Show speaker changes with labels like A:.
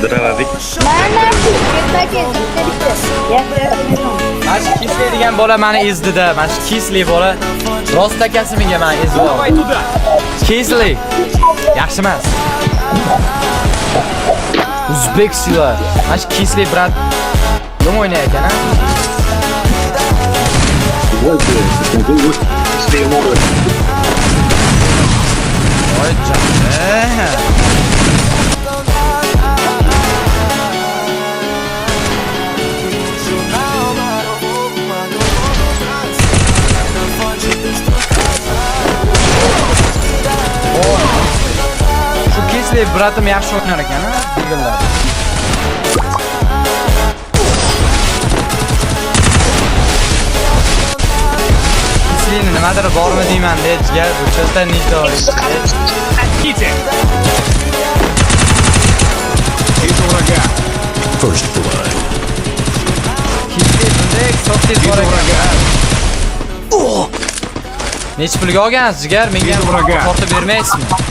A: Dravadik.
B: Mana shu Kisli degan bola meni ezdida. Mana shu Kisli bola rost akasi menga meni ezdi. Kisli. Yaxshi emas. Uzbek sila. Mana shu Kisli brat nima o'ynayotgan a? Voy jana. Shu Kisli bratim yaxshi o'ynar ekan-a, bilganlar. Kislini nimadir bormi deyman dechga, bu chosdan nechta
C: Отойдите! Вижу врага.
D: First blood.
B: Kisli bunday so'qsiz bor ekan. Nech pulga olgansiz jigar? Menga
C: Vuraga.
B: tortib bermaysizmi?